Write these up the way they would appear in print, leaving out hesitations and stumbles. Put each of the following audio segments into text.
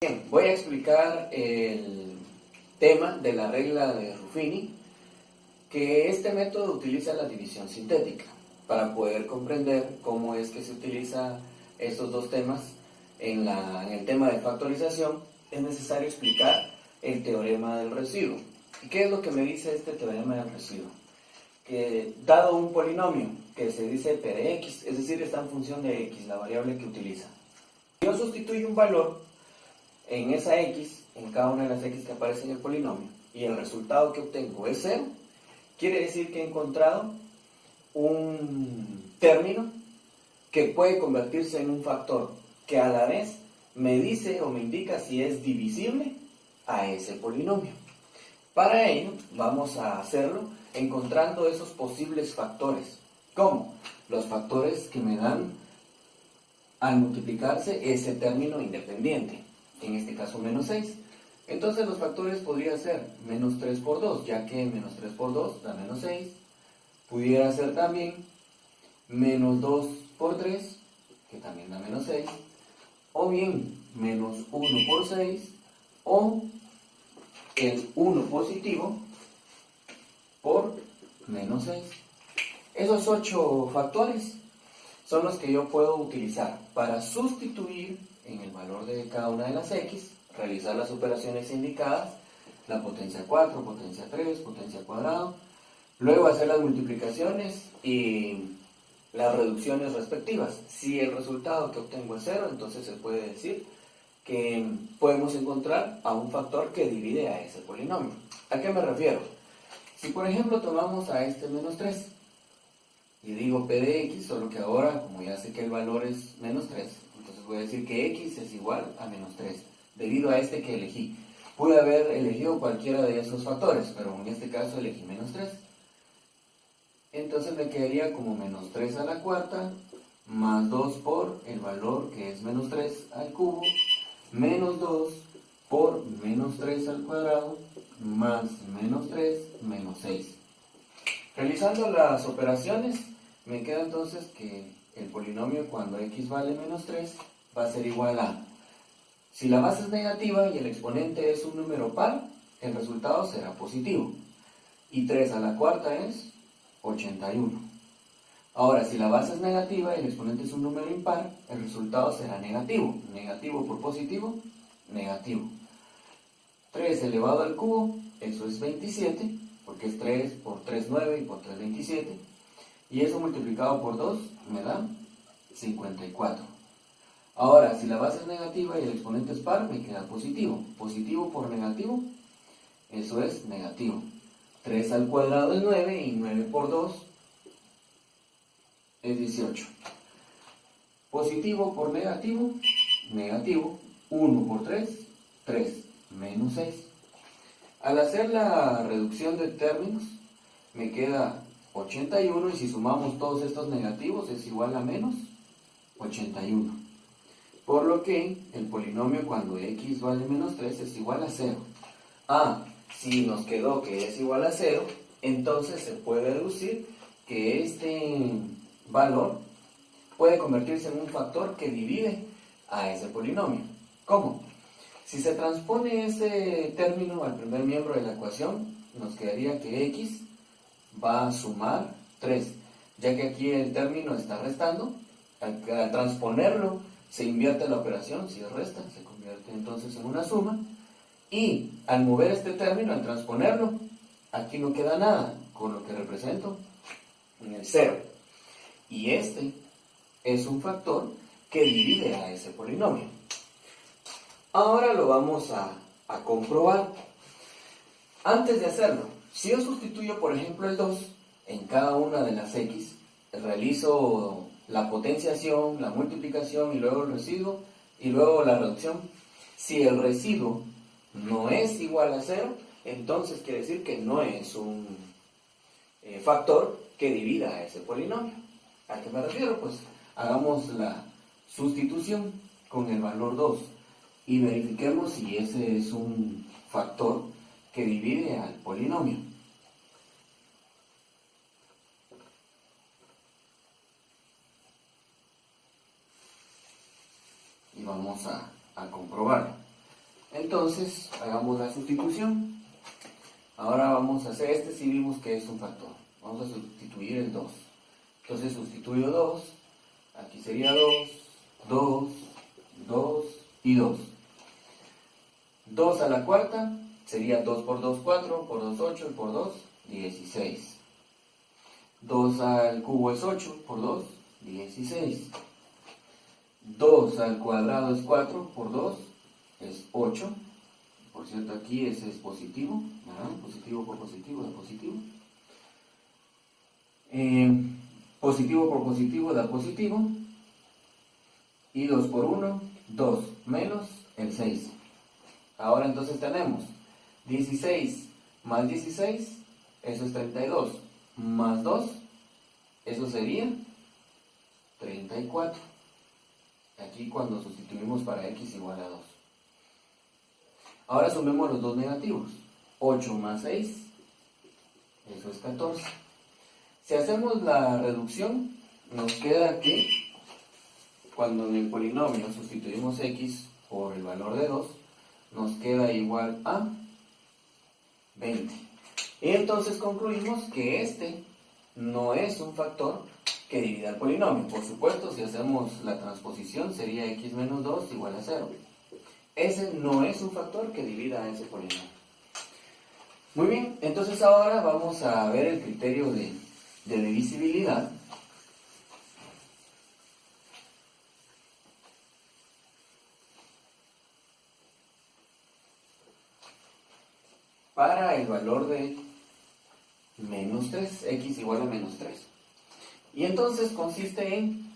Bien, voy a explicar el tema de la regla de Ruffini, que este método utiliza la división sintética. Para poder comprender cómo es que se utiliza estos dos temas en el tema de factorización, es necesario explicar el teorema del residuo. ¿Y qué es lo que me dice este teorema del residuo? Que dado un polinomio que se dice p de x, es decir, está en función de x, la variable que utiliza, yo sustituyo un valor en esa x, en cada una de las x que aparece en el polinomio, y el resultado que obtengo es 0, quiere decir que he encontrado un término que puede convertirse en un factor que a la vez me dice o me indica si es divisible a ese polinomio. Para ello vamos a hacerlo encontrando esos posibles factores. ¿Cómo? Los factores que me dan al multiplicarse ese término independiente, en este caso menos 6. Entonces los factores podrían ser menos 3 por 2, ya que menos 3 por 2 da menos 6. Pudiera ser también menos 2 por 3, que también da menos 6. O bien menos 1 por 6, o el 1 positivo por menos 6. Esos 8 factores son los que yo puedo utilizar para sustituir en el valor de cada una de las x, realizar las operaciones indicadas, la potencia 4, potencia 3, potencia cuadrado, luego hacer las multiplicaciones y las reducciones respectivas. Si el resultado que obtengo es 0, entonces se puede decir que podemos encontrar a un factor que divide a ese polinomio. ¿A qué me refiero? Si por ejemplo tomamos a este menos 3, y digo p de x, solo que ahora, como ya sé que el valor es menos 3, entonces voy a decir que x es igual a menos 3, debido a este que elegí. Pude haber elegido cualquiera de esos factores, pero en este caso elegí menos 3. Entonces me quedaría como menos 3 a la cuarta, más 2 por el valor que es menos 3 al cubo, menos 2 por menos 3 al cuadrado, más menos 3, menos 6. Realizando las operaciones, me queda entonces que el polinomio cuando x vale menos 3 va a ser igual a, si la base es negativa y el exponente es un número par, el resultado será positivo. Y 3 a la cuarta es 81. Ahora, si la base es negativa y el exponente es un número impar, el resultado será negativo. Negativo por positivo, negativo. 3 elevado al cubo, eso es 27, porque es 3 por 3, 9 y por 3, 27. Y eso multiplicado por 2 me da 54. Ahora, si la base es negativa y el exponente es par, me queda positivo. Positivo por negativo, eso es negativo. 3 al cuadrado es 9 y 9 por 2 es 18. Positivo por negativo, negativo. 1 por 3, 3, menos 6. Al hacer la reducción de términos, me queda 81 y si sumamos todos estos negativos es igual a menos 81. Por lo que el polinomio cuando x vale menos 3 es igual a 0. Si nos quedó que es igual a 0, entonces se puede deducir que este valor puede convertirse en un factor que divide a ese polinomio. ¿Cómo? Si se transpone ese término al primer miembro de la ecuación, nos quedaría que x va a sumar 3, ya que aquí el término está restando. Al transponerlo se invierte la operación, si es resta, se convierte entonces en una suma, y al mover este término, al transponerlo, aquí no queda nada, con lo que represento en el 0. Y este es un factor que divide a ese polinomio. Ahora lo vamos a comprobar. Antes de hacerlo, si yo sustituyo, por ejemplo, el 2 en cada una de las x, realizo la potenciación, la multiplicación y luego el residuo y luego la reducción. Si el residuo no es igual a 0, entonces quiere decir que no es un factor que divida a ese polinomio. ¿A qué me refiero? Pues hagamos la sustitución con el valor 2 y verifiquemos si ese es un factor que divide al polinomio. Y vamos a comprobarlo. entonces hagamos la sustitución. Ahora vamos a hacer este si vimos que es un factor. Vamos a sustituir el 2. Entonces sustituyo 2. Aquí sería 2, 2, 2 y 2. 2 a la cuarta sería 2 por 2, 4, por 2, 8 y por 2, 16. 2 al cubo es 8, por 2, 16. 2 al cuadrado es 4, por 2 es 8. Por cierto, aquí ese es positivo, ¿verdad? Positivo por positivo da positivo. Positivo por positivo da positivo. Y 2 por 1, 2 menos el 6. Ahora entonces tenemos 16 más 16, eso es 32, más 2, eso sería 34. Aquí cuando sustituimos para x igual a 2. Ahora sumemos los dos negativos. 8 más 6, eso es 14. Si hacemos la reducción, nos queda que cuando en el polinomio sustituimos x por el valor de 2, nos queda igual a 20. Y entonces concluimos que este no es un factor que divida el polinomio. Por supuesto, si hacemos la transposición, sería x menos 2 igual a 0. Ese no es un factor que divida ese polinomio. Muy bien, entonces ahora vamos a ver el criterio de divisibilidad. Para el valor de menos 3, x igual a menos 3. Y entonces consiste en,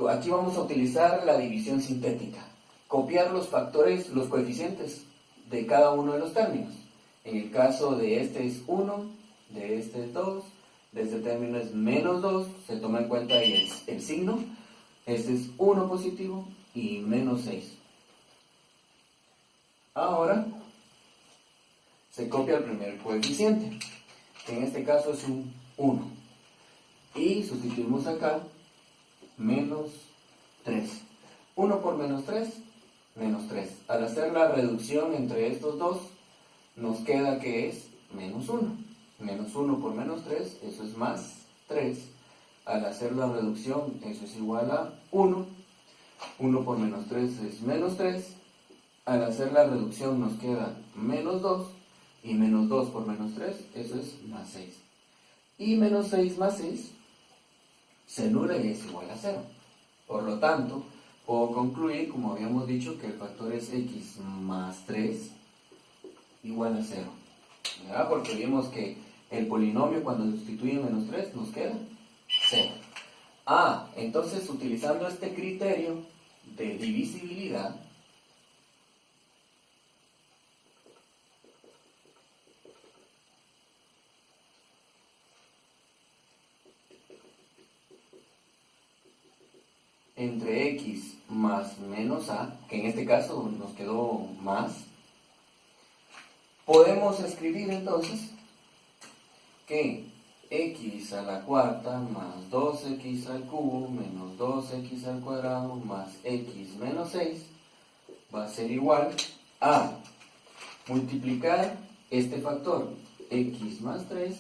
aquí vamos a utilizar la división sintética, copiar los factores, los coeficientes de cada uno de los términos. En el caso de este es 1, de este es 2, de este término es menos 2, se toma en cuenta ahí el signo, este es 1 positivo y menos 6. Ahora se copia el primer coeficiente, que en este caso es un 1. Y sustituimos acá menos 3. 1 por menos 3, menos 3. Al hacer la reducción entre estos dos, nos queda que es menos 1. Menos 1 por menos 3, eso es más 3. Al hacer la reducción, eso es igual a 1. 1 por menos 3 es menos 3. Al hacer la reducción nos queda menos 2. Y menos 2 por menos 3, eso es más 6. Y menos 6 más 6 se anula y es igual a 0. Por lo tanto, puedo concluir, como habíamos dicho, que el factor es x más 3 igual a 0. ¿Verdad? Porque vimos que el polinomio cuando sustituye menos 3 nos queda 0. Entonces utilizando este criterio de divisibilidad, entre x más menos a, que en este caso nos quedó más, podemos escribir entonces que x a la cuarta más 2x al cubo menos 2x al cuadrado más x menos 6 va a ser igual a multiplicar este factor x más 3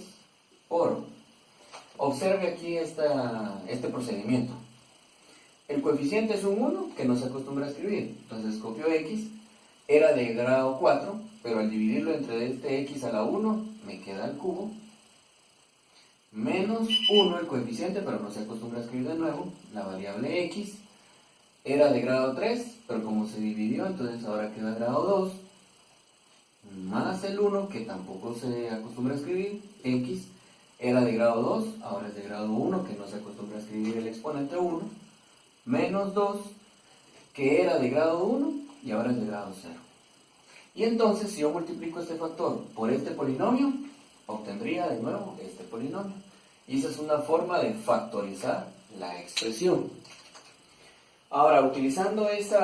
por, observe aquí este procedimiento. El coeficiente es un 1 que no se acostumbra a escribir, entonces copio x, era de grado 4, pero al dividirlo entre este x a la 1 me queda el cubo, menos 1 el coeficiente, pero no se acostumbra a escribir de nuevo, la variable x, era de grado 3, pero como se dividió, entonces ahora queda grado 2, más el 1, que tampoco se acostumbra a escribir, x, era de grado 2, ahora es de grado 1, que no se acostumbra a escribir el exponente 1, menos 2, que era de grado 1, y ahora es de grado 0. Y entonces, si yo multiplico este factor por este polinomio, obtendría de nuevo este polinomio. Y esa es una forma de factorizar la expresión. Ahora, utilizando ese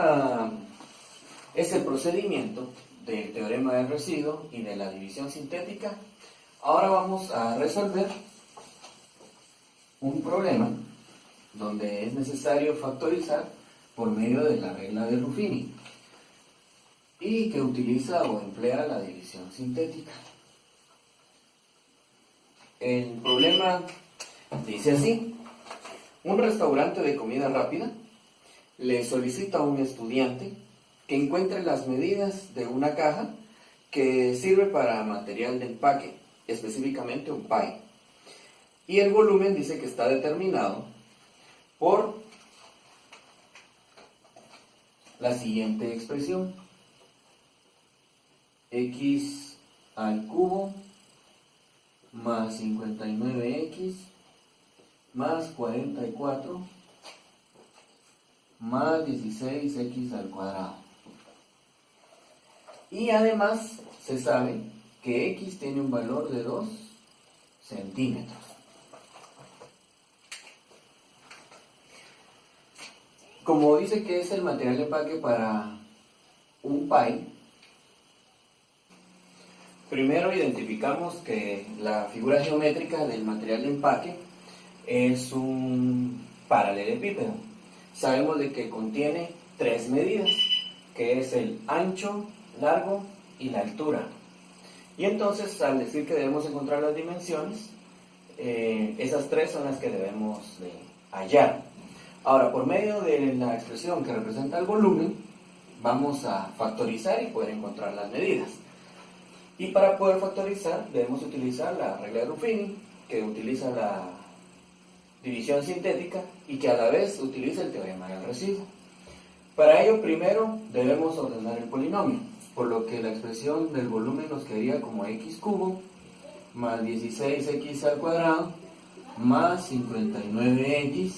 procedimiento del teorema del residuo y de la división sintética, ahora vamos a resolver un problema donde es necesario factorizar por medio de la regla de Ruffini. y que utiliza o emplea la división sintética. El problema dice así: un restaurante de comida rápida le solicita a un estudiante que encuentre las medidas de una caja que sirve para material de empaque, específicamente un pie. Y el volumen dice que está determinado por la siguiente expresión: x al cubo más 59x más 44 más 16x al cuadrado. Y además se sabe que x tiene un valor de 2 centímetros. Como dice que es el material de empaque para un pie, primero identificamos que la figura geométrica del material de empaque es un paralelepípedo. Sabemos de que contiene 3 medidas, que es el ancho, largo y la altura. Y entonces, al decir que debemos encontrar las dimensiones, esas 3 son las que debemos de hallar. Ahora, por medio de la expresión que representa el volumen, vamos a factorizar y poder encontrar las medidas. Y para poder factorizar, debemos utilizar la regla de Ruffini, que utiliza la división sintética y que a la vez utiliza el teorema del residuo. Para ello, primero debemos ordenar el polinomio, por lo que la expresión del volumen nos quedaría como x cubo más 16x al cuadrado más 59x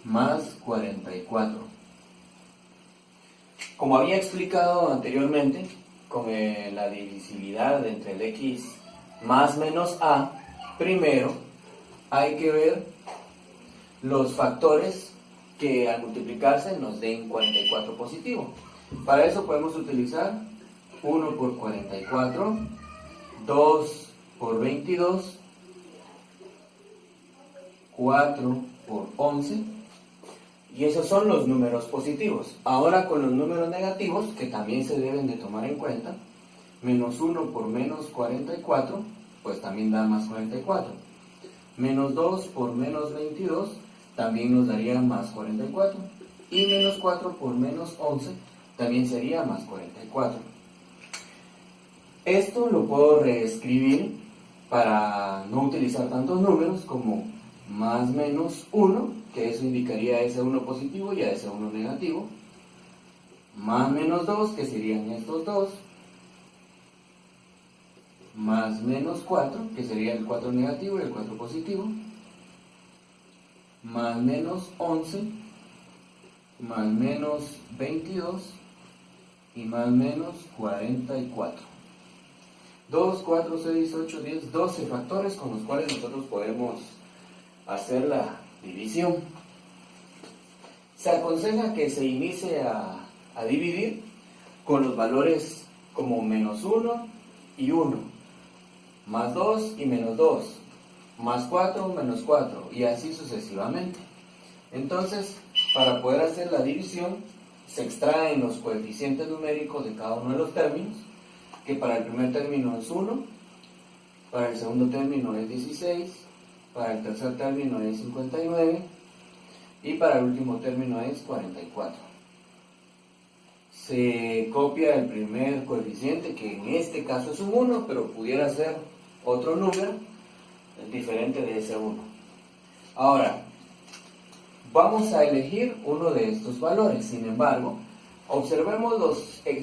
más 44. Como había explicado anteriormente, con la divisibilidad entre el x más menos a, primero hay que ver los factores que al multiplicarse nos den 44 positivo. Para eso podemos utilizar 1 por 44, 2 por 22, 4 por 11, y esos son los números positivos. Ahora con los números negativos, que también se deben de tomar en cuenta, menos 1 por menos 44, pues también da más 44. Menos 2 por menos 22, también nos daría más 44. Y menos 4 por menos 11, también sería más 44. Esto lo puedo reescribir para no utilizar tantos números como más menos 1, que eso indicaría ese 1 positivo y a ese 1 negativo, más menos 2, que serían estos dos, más menos 4, que sería el 4 negativo y el 4 positivo, más menos 11, más menos 22 y más menos 44. 2, 4, 6, 8, 10, 12 factores con los cuales nosotros podemos hacer la división. Se aconseja que se inicie a dividir con los valores como menos 1 y 1, más 2 y menos 2, más 4, menos 4, y así sucesivamente. Entonces, para poder hacer la división, se extraen los coeficientes numéricos de cada uno de los términos, que para el primer término es 1, para el segundo término es 16, para el tercer término es 59 y para el último término es 44. Se copia el primer coeficiente, que en este caso es un 1, pero pudiera ser otro número diferente de ese 1. Ahora, vamos a elegir uno de estos valores. Sin embargo, observemos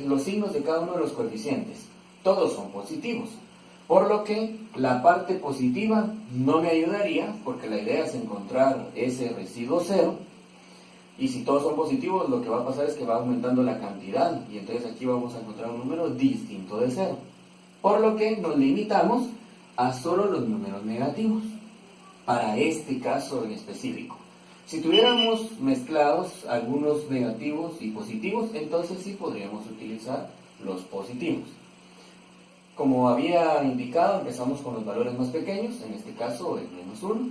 los signos de cada uno de los coeficientes. Todos son positivos, por lo que la parte positiva no me ayudaría, porque la idea es encontrar ese residuo cero, y si todos son positivos, lo que va a pasar es que va aumentando la cantidad, y entonces aquí vamos a encontrar un número distinto de cero, por lo que nos limitamos a solo los números negativos, para este caso en específico. Si tuviéramos mezclados algunos negativos y positivos, entonces sí podríamos utilizar los positivos. Como había indicado, empezamos con los valores más pequeños, en este caso el menos 1.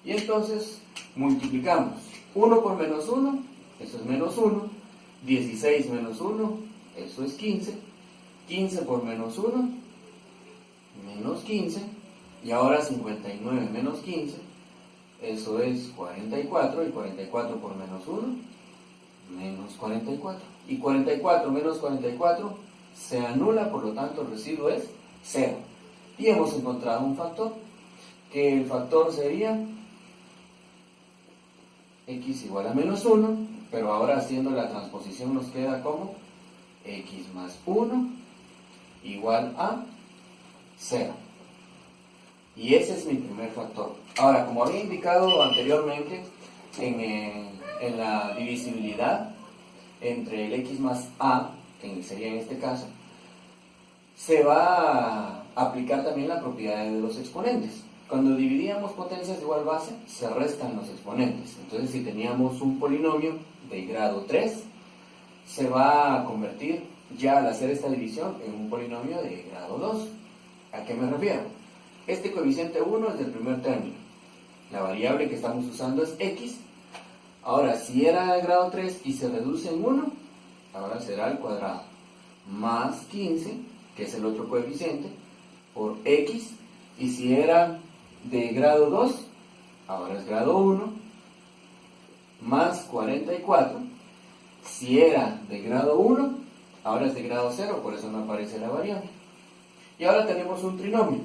Y entonces multiplicamos 1 por menos 1, eso es menos 1, 16 menos 1, eso es 15. 15 por menos 1, menos 15. Y ahora 59 menos 15, eso es 44. Y 44 por menos 1, menos 44. Y 44 menos 44 se anula, por lo tanto el residuo es 0. Y hemos encontrado un factor, que el factor sería x igual a menos 1, pero ahora haciendo la transposición nos queda como x más 1 igual a 0. Y ese es mi primer factor. Ahora, como había indicado anteriormente en la divisibilidad entre el x más a, que sería en este caso, se va a aplicar también la propiedad de los exponentes. Cuando dividíamos potencias de igual base, se restan los exponentes. Entonces, si teníamos un polinomio de grado 3, se va a convertir ya al hacer esta división en un polinomio de grado 2. ¿A qué me refiero? Este coeficiente 1 es del primer término. La variable que estamos usando es x. Ahora, si era de grado 3 y se reduce en 1, ahora será al cuadrado. Más 15, que es el otro coeficiente, por x. Y si era de grado 2, ahora es grado 1, más 44. Si era de grado 1, ahora es de grado 0, por eso no aparece la variable. Y ahora tenemos un trinomio.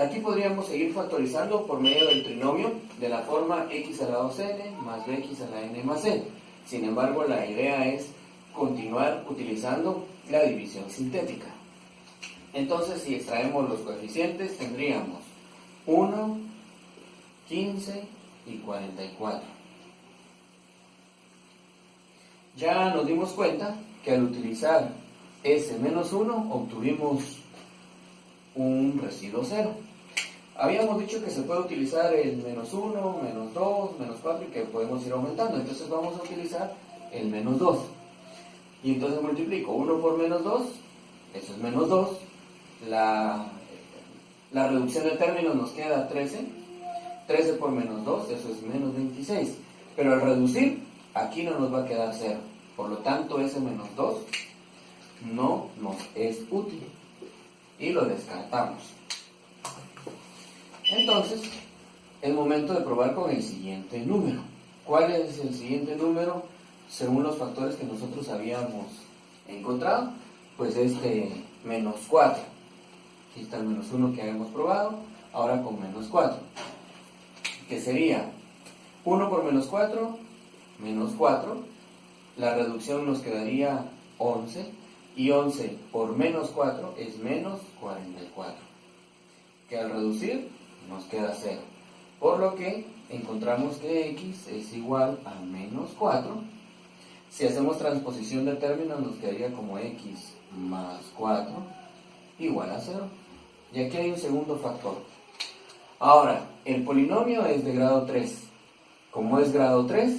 Aquí podríamos seguir factorizando por medio del trinomio de la forma x a la 2n más bx a la n más n. Sin embargo, la idea es continuar utilizando la división sintética. Entonces, si extraemos los coeficientes, tendríamos 1, 15 y 44. Ya nos dimos cuenta que al utilizar ese menos 1 obtuvimos un residuo 0. Habíamos dicho que se puede utilizar el menos 1, menos 2, menos 4 y que podemos ir aumentando. Entonces vamos a utilizar el menos 2. Y entonces multiplico 1 por menos 2, eso es menos 2. La reducción de términos nos queda 13. 13 por menos 2, eso es menos 26. Pero al reducir, aquí no nos va a quedar 0. Por lo tanto, ese menos 2 no nos es útil. Y lo descartamos. Entonces, es momento de probar con el siguiente número. ¿Cuál es el siguiente número según los factores que nosotros habíamos encontrado? Pues menos 4. Aquí está el menos 1 que habíamos probado, ahora con menos 4. Que sería 1 por menos 4, menos 4. La reducción nos quedaría 11. Y 11 por menos 4 es menos 44. Que al reducir nos queda 0. Por lo que encontramos que x es igual a menos 4. Si hacemos transposición de términos nos quedaría como x más 4 igual a 0. Y aquí hay un segundo factor. Ahora, el polinomio es de grado 3. Como es grado 3,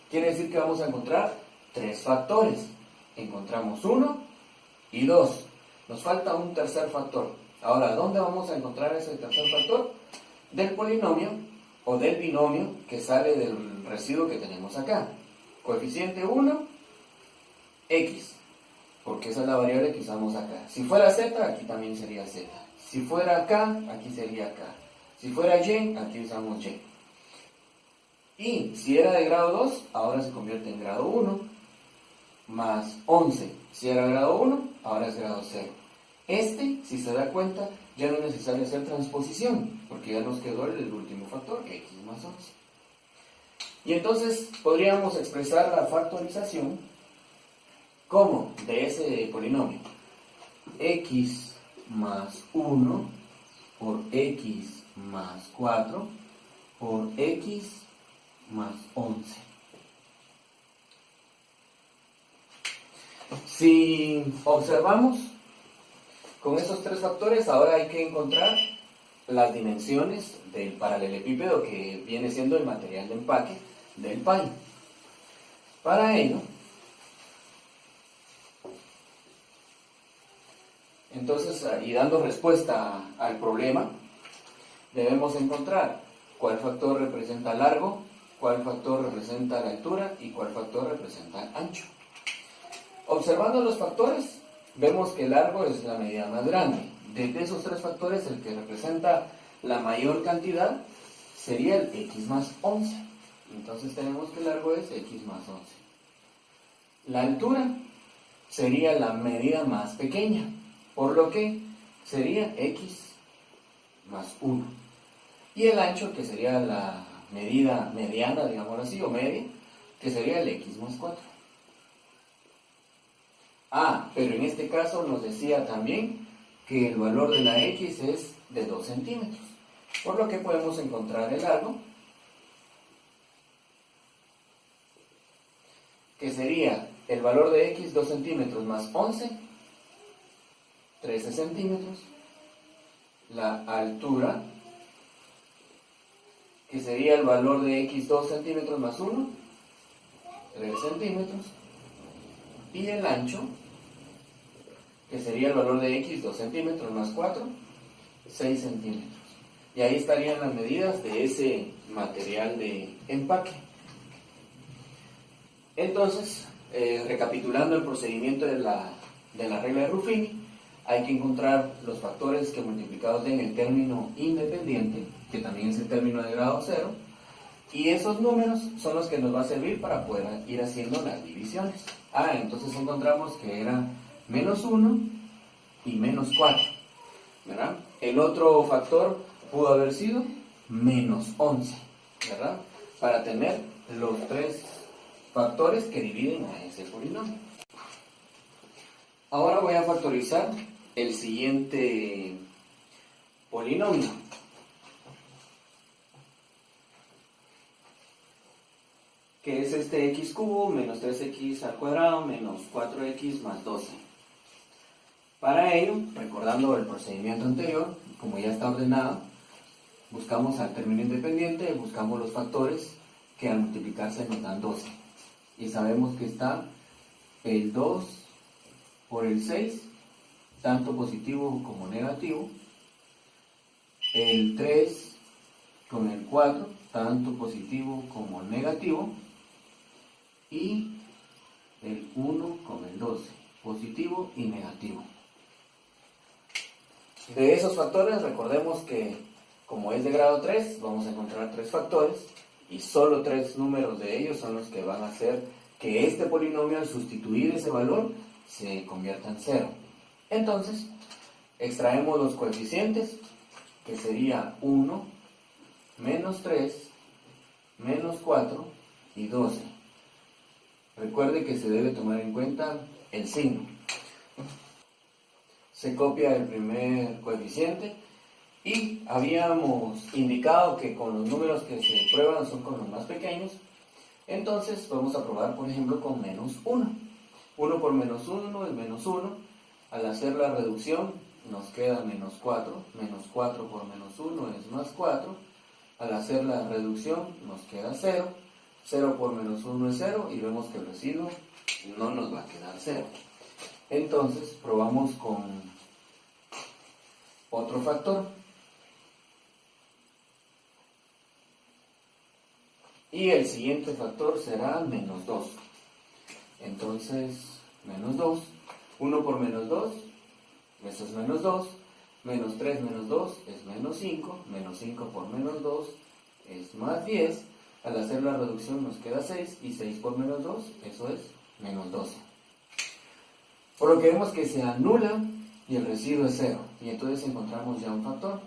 quiere decir que vamos a encontrar 3 factores. Encontramos 1 y 2. Nos falta un tercer factor. Ahora, ¿dónde vamos a encontrar ese tercer factor? Del polinomio o del binomio que sale del residuo que tenemos acá. Coeficiente 1, x, porque esa es la variable que usamos acá. Si fuera z, aquí también sería z. Si fuera k, aquí sería k. Si fuera y, aquí usamos y. Y si era de grado 2, ahora se convierte en grado 1, más 11. Si era grado 1, ahora es grado 0. Si se da cuenta, ya no es necesario hacer transposición, porque ya nos quedó el último factor, x más 11. Y entonces podríamos expresar la factorización como de ese polinomio. X más 1 por x más 4 por x más 11. Si observamos, con esos 3 factores, ahora hay que encontrar las dimensiones del paralelepípedo que viene siendo el material de empaque del pay. Para ello, entonces, y dando respuesta al problema, debemos encontrar cuál factor representa largo, cuál factor representa la altura y cuál factor representa ancho. Observando los factores, vemos que el largo es la medida más grande. De esos tres factores, el que representa la mayor cantidad sería el x más 11. Entonces tenemos que el largo es x más 11. La altura sería la medida más pequeña, por lo que sería x más 1. Y el ancho, que sería la medida mediana, digámoslo así, o media, que sería el x más 4. Pero en este caso nos decía también que el valor de la x es de 2 centímetros, por lo que podemos encontrar el largo, que sería el valor de x 2 centímetros más 11, 13 centímetros, la altura, que sería el valor de x 2 centímetros más 1, 3 centímetros, y el ancho, que sería el valor de x 2 centímetros más 4, 6 centímetros. Y ahí estarían las medidas de ese material de empaque. Entonces, recapitulando el procedimiento de la regla de Ruffini, hay que encontrar los factores que multiplicados den el término independiente, que también es el término de grado 0, y esos números son los que nos va a servir para poder ir haciendo las divisiones. Entonces encontramos que era menos 1 y menos 4, ¿verdad? El otro factor pudo haber sido menos 11, ¿verdad? Para tener los tres factores que dividen a ese polinomio. Ahora voy a factorizar el siguiente polinomio. Que es este x cubo menos 3x al cuadrado menos 4x más 12. Para ello, recordando el procedimiento anterior, como ya está ordenado, buscamos al término independiente, buscamos los factores que al multiplicarse nos dan 12. Y sabemos que está el 2 por el 6, tanto positivo como negativo, el 3 con el 4, tanto positivo como negativo, y el 1 con el 12, positivo y negativo. De esos factores, recordemos que como es de grado 3, vamos a encontrar 3 factores, y solo 3 números de ellos son los que van a hacer que este polinomio, al sustituir ese valor, se convierta en 0. Entonces, extraemos los coeficientes, que sería 1, menos 3, menos 4 y 12. Recuerde que se debe tomar en cuenta el signo. Se copia el primer coeficiente y habíamos indicado que con los números que se prueban son con los más pequeños. Entonces vamos a probar, por ejemplo, con menos 1. 1 por menos 1 es menos 1. Al hacer la reducción nos queda menos 4. Menos 4 por menos 1 es más 4. Al hacer la reducción nos queda 0. 0 por menos 1 es 0 y vemos que el residuo no nos va a quedar 0. Entonces probamos con otro factor. Y el siguiente factor será menos 2. Entonces, menos 2. 1 por menos 2, eso es menos 2. Menos 3 menos 2 es menos 5. Menos 5 por menos 2 es más 10. Al hacer la reducción nos queda 6. Y 6 por menos 2, eso es menos 12. Por lo que vemos que se anula y el residuo es 0. Y entonces encontramos ya un factor.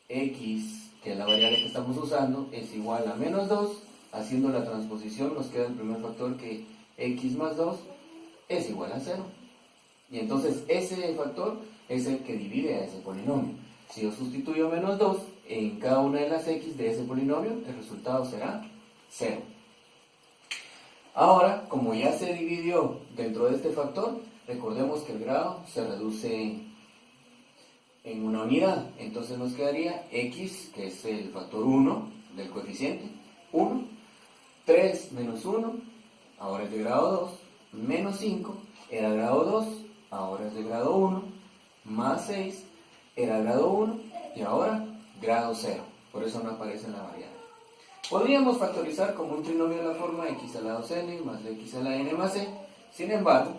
X, que es la variable que estamos usando, es igual a menos 2. Haciendo la transposición nos queda el primer factor, que x más 2 es igual a 0. Y entonces ese factor es el que divide a ese polinomio. Si yo sustituyo menos 2 en cada una de las x de ese polinomio, el resultado será 0. Ahora, como ya se dividió dentro de este factor, recordemos que el grado se reduce en una unidad. Entonces nos quedaría x, que es el factor 1 del coeficiente, 1, 3 menos 1, ahora es de grado 2, menos 5, era grado 2, ahora es de grado 1, más 6, era grado 1, y ahora grado 0. Por eso no aparece en la variable. Podríamos factorizar como un trinomio de la forma x a la 2n más x a la n más c, Sin embargo,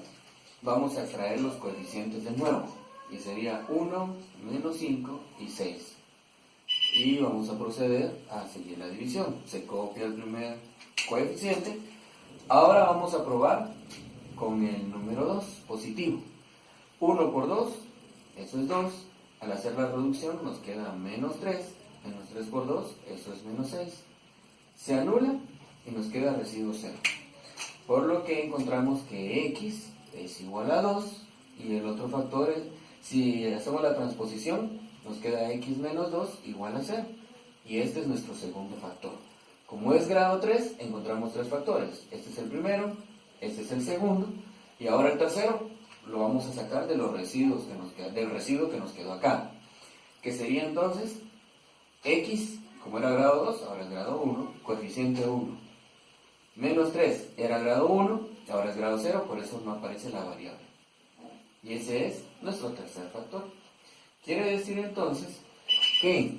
vamos a extraer los coeficientes de nuevo, y sería 1, menos 5 y 6. Y vamos a proceder a seguir la división. Se copia el primer coeficiente. Ahora vamos a probar con el número 2, positivo. 1 por 2, eso es 2. Al hacer la reducción nos queda menos 3. Menos 3 por 2, eso es menos 6. Se anula y nos queda residuo 0. Por lo que encontramos que x es igual a 2 y el otro factor es, si hacemos la transposición, nos queda x menos 2 igual a 0. Y este es nuestro segundo factor. Como es grado 3, encontramos tres factores. Este es el primero, este es el segundo, y ahora el tercero lo vamos a sacar de los residuos que nos queda, del residuo que nos quedó acá. Que sería entonces x, como era grado 2, ahora es grado 1, coeficiente 1. Menos 3 era grado 1, ahora es grado 0, por eso no aparece la variable. Y ese es nuestro tercer factor. Quiere decir entonces que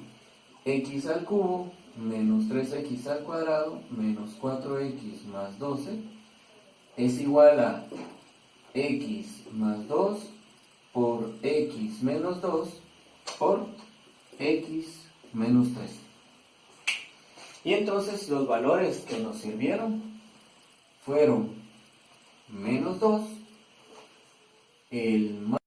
x al cubo menos 3x al cuadrado menos 4x más 12 es igual a x más 2 por x menos 2 por x menos 3. Y entonces los valores que nos sirvieron fueron menos 2, el más